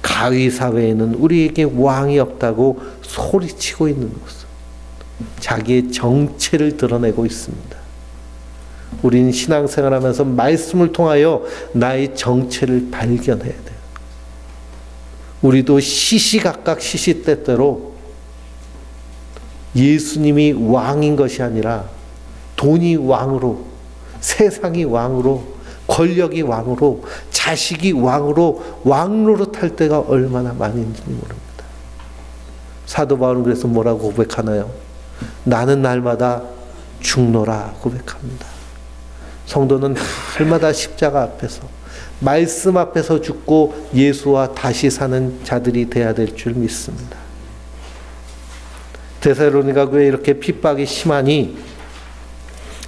가위 사회에는 우리에게 왕이 없다고 소리치고 있는 것은 자기의 정체를 드러내고 있습니다. 우리는 신앙생활하면서 말씀을 통하여 나의 정체를 발견해야 돼요. 우리도 시시각각 시시때때로 예수님이 왕인 것이 아니라 돈이 왕으로, 세상이 왕으로, 권력이 왕으로, 자식이 왕으로 왕노릇할 때가 얼마나 많은지 모릅니다. 사도 바울은 그래서 뭐라고 고백하나요? 나는 날마다 죽노라 고백합니다. 성도는 날마다 십자가 앞에서 말씀 앞에서 죽고 예수와 다시 사는 자들이 돼야 될 줄 믿습니다. 데살로니가 교회에 이렇게 핍박이 심하니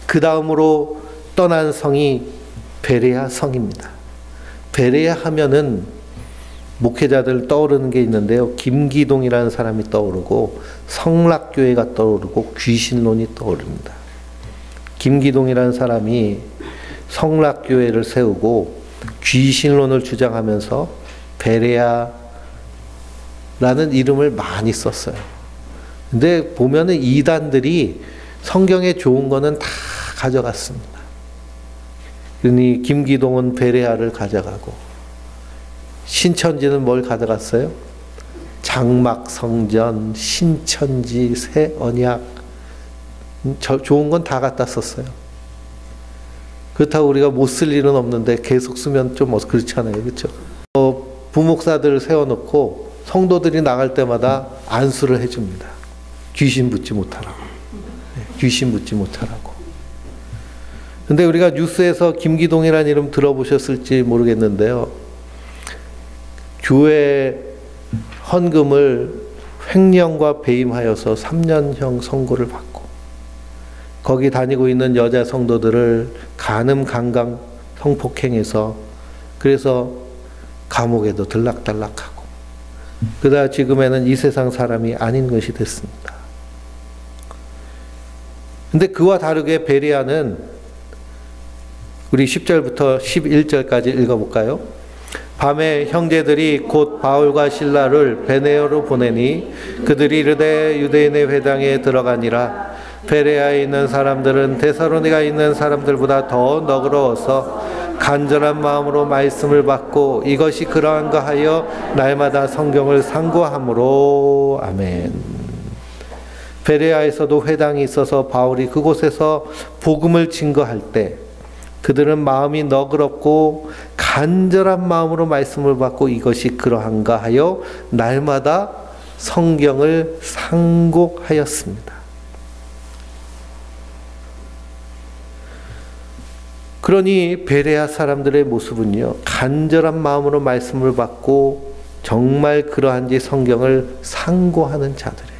그 다음으로 떠난 성이 베레아 성입니다. 베레아 하면은 목회자들 떠오르는 게 있는데요. 김기동이라는 사람이 떠오르고 성락교회가 떠오르고 귀신론이 떠오릅니다. 김기동이라는 사람이 성락교회를 세우고 귀신론을 주장하면서 베레아라는 이름을 많이 썼어요. 근데 보면은 이단들이 성경에 좋은 거는 다 가져갔습니다. 그러니 김기동은 베레아를 가져가고 신천지는 뭘 가져갔어요? 장막 성전, 신천지, 새 언약 좋은 건 다 갖다 썼어요. 그렇다고 우리가 못 쓸 일은 없는데 계속 쓰면 좀 그렇잖아요. 그렇죠? 부목사들을 세워놓고 성도들이 나갈 때마다 안수를 해줍니다. 귀신 붙지 못하라고. 귀신 붙지 못하라고. 근데 우리가 뉴스에서 김기동이라는 이름 들어보셨을지 모르겠는데요. 교회 헌금을 횡령과 배임하여서 3년형 선고를 받고 거기 다니고 있는 여자 성도들을 간음 강간 성폭행해서 그래서 감옥에도 들락달락하고 그러다 지금에는 이 세상 사람이 아닌 것이 됐습니다. 근데 그와 다르게 베레아는 우리 10절부터 11절까지 읽어볼까요? 밤에 형제들이 곧 바울과 실라를 베네어로 보내니 그들이 이르되 유대인의 회당에 들어가니라. 베레아에 있는 사람들은 데살로니가 있는 사람들보다 더 너그러워서 간절한 마음으로 말씀을 받고 이것이 그러한가 하여 날마다 성경을 상고함으로. 아멘. 베레아에서도 회당이 있어서 바울이 그곳에서 복음을 증거할 때 그들은 마음이 너그럽고 간절한 마음으로 말씀을 받고 이것이 그러한가 하여 날마다 성경을 상고하였습니다. 그러니 베레아 사람들의 모습은요, 간절한 마음으로 말씀을 받고 정말 그러한지 성경을 상고하는 자들이에요.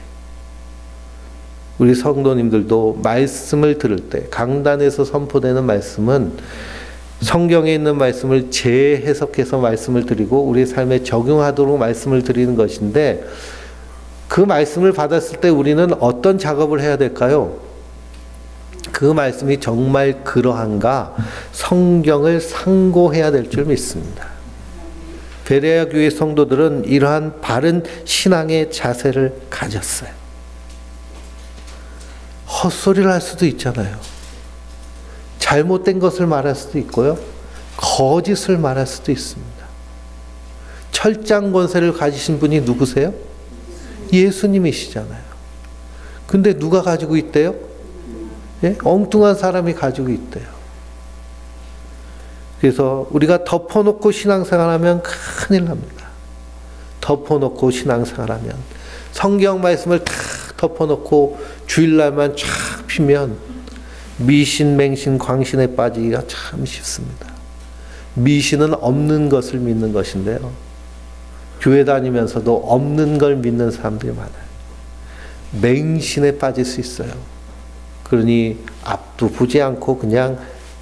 우리 성도님들도 말씀을 들을 때 강단에서 선포되는 말씀은 성경에 있는 말씀을 재해석해서 말씀을 드리고 우리 삶에 적용하도록 말씀을 드리는 것인데 그 말씀을 받았을 때 우리는 어떤 작업을 해야 될까요? 그 말씀이 정말 그러한가 성경을 상고해야 될 줄 믿습니다. 베레아 교회 성도들은 이러한 바른 신앙의 자세를 가졌어요. 헛소리를 할 수도 있잖아요. 잘못된 것을 말할 수도 있고요. 거짓을 말할 수도 있습니다. 철장 권세를 가지신 분이 누구세요? 예수님이시잖아요. 근데 누가 가지고 있대요? 예? 엉뚱한 사람이 가지고 있대요. 그래서 우리가 덮어놓고 신앙생활하면 큰일 납니다. 덮어놓고 신앙생활하면, 성경 말씀을 다 덮어놓고 주일날만 쫙 피면 미신, 맹신, 광신에 빠지기가 참 쉽습니다. 미신은 없는 것을 믿는 것인데요. 교회 다니면서도 없는 걸 믿는 사람들이 많아요. 맹신에 빠질 수 있어요. 그러니 앞도 보지 않고 그냥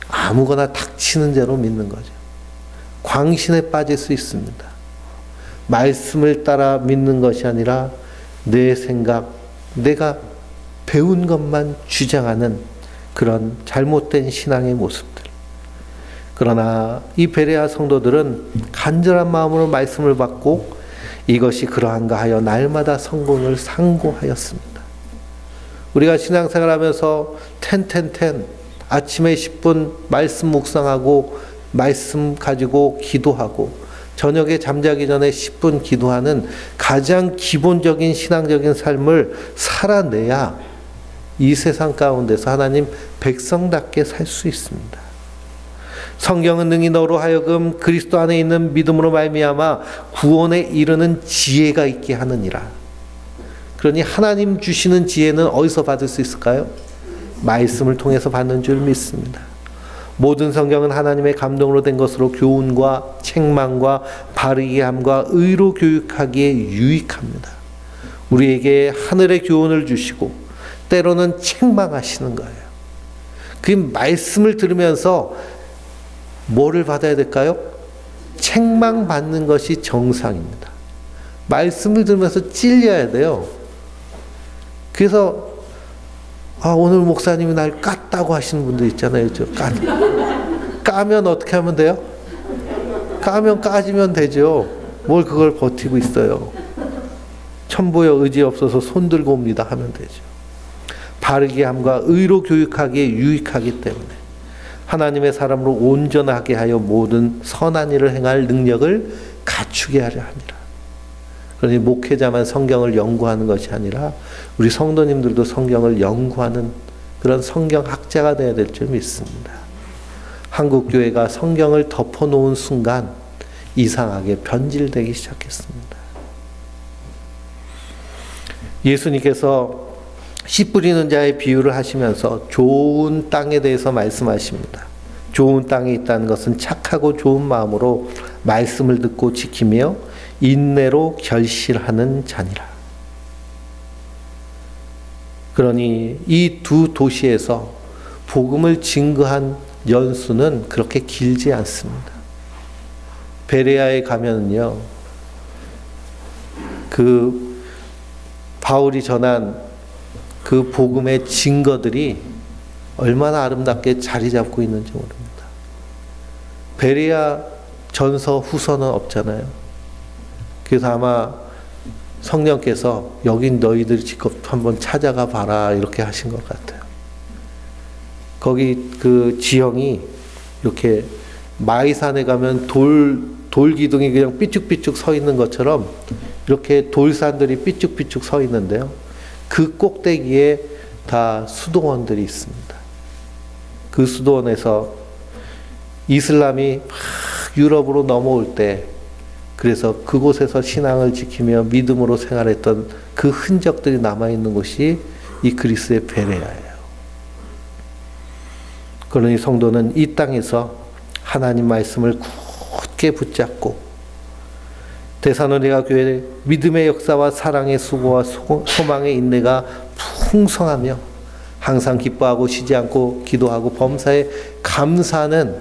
아무거나 닥치는 대로 믿는 거죠. 광신에 빠질 수 있습니다. 말씀을 따라 믿는 것이 아니라 내 생각, 내가 배운 것만 주장하는 그런 잘못된 신앙의 모습들. 그러나 이 베레아 성도들은 간절한 마음으로 말씀을 받고 이것이 그러한가 하여 날마다 성공을 상고하였습니다. 우리가 신앙생활하면서 아침에 10분 말씀 묵상하고 말씀 가지고 기도하고 저녁에 잠자기 전에 10분 기도하는 가장 기본적인 신앙적인 삶을 살아내야 이 세상 가운데서 하나님 백성답게 살 수 있습니다. 성경은 능히 너로 하여금 그리스도 안에 있는 믿음으로 말미암아 구원에 이르는 지혜가 있게 하느니라. 그러니 하나님 주시는 지혜는 어디서 받을 수 있을까요? 말씀을 통해서 받는 줄 믿습니다. 모든 성경은 하나님의 감동으로 된 것으로 교훈과 책망과 바르게 함과 의로 교육하기에 유익합니다. 우리에게 하늘의 교훈을 주시고 때로는 책망하시는 거예요. 그 말씀을 들으면서 뭐를 받아야 될까요? 책망받는 것이 정상입니다. 말씀을 들으면서 찔려야 돼요. 그래서 오늘 목사님이 날 깠다고 하시는 분들 있잖아요. 까면 어떻게 하면 돼요? 까면 까지면 되죠. 뭘 그걸 버티고 있어요. 천부여 의지 없어서 손 들고 옵니다 하면 되죠. 바르게 함과 의로 교육하기에 유익하기 때문에 하나님의 사람으로 온전하게 하여 모든 선한 일을 행할 능력을 갖추게 하려 합니다. 그러니 목회자만 성경을 연구하는 것이 아니라 우리 성도님들도 성경을 연구하는 그런 성경학자가 되어야 될 줄 믿습니다. 한국교회가 성경을 덮어놓은 순간 이상하게 변질되기 시작했습니다. 예수님께서 씨 뿌리는 자의 비유를 하시면서 좋은 땅에 대해서 말씀하십니다. 좋은 땅에 있다는 것은 착하고 좋은 마음으로 말씀을 듣고 지키며 인내로 결실하는 자니라. 그러니 이 두 도시에서 복음을 증거한 연수는 그렇게 길지 않습니다. 베레아에 가면은요, 그 바울이 전한 그 복음의 증거들이 얼마나 아름답게 자리 잡고 있는지 모릅니다. 베레아 전서 후서는 없잖아요. 그래서 아마 성령께서 여긴 너희들이 직접 한번 찾아가 봐라 이렇게 하신 것 같아요. 거기 그 지형이 이렇게 마이산에 가면 돌 기둥이 그냥 삐쭉삐쭉 서 있는 것처럼 이렇게 돌산들이 삐쭉삐쭉 서 있는데요. 그 꼭대기에 다 수도원들이 있습니다. 그 수도원에서 이슬람이 막 유럽으로 넘어올 때 그래서 그곳에서 신앙을 지키며 믿음으로 생활했던 그 흔적들이 남아있는 곳이 이 그리스의 베레아예요. 그러니 성도는 이 땅에서 하나님 말씀을 굳게 붙잡고 데살로니가 교회의 믿음의 역사와 사랑의 수고와 소망의 인내가 풍성하며 항상 기뻐하고 쉬지 않고 기도하고 범사에 감사하는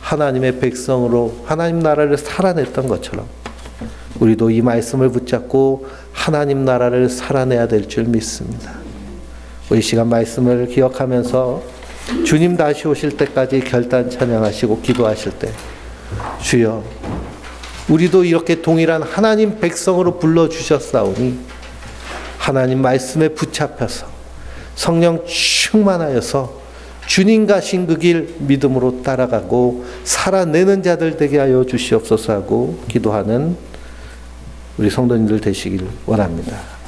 하나님의 백성으로 하나님 나라를 살아냈던 것처럼 우리도 이 말씀을 붙잡고 하나님 나라를 살아내야 될 줄 믿습니다. 우리 시간 말씀을 기억하면서 주님 다시 오실 때까지 결단 찬양하시고 기도하실 때 주여 우리도 이렇게 동일한 하나님 백성으로 불러주셨사오니 하나님 말씀에 붙잡혀서 성령 충만하여서 주님 가신 그 길 믿음으로 따라가고 살아내는 자들 되게 하여 주시옵소서 하고 기도하는 우리 성도님들 되시길 원합니다.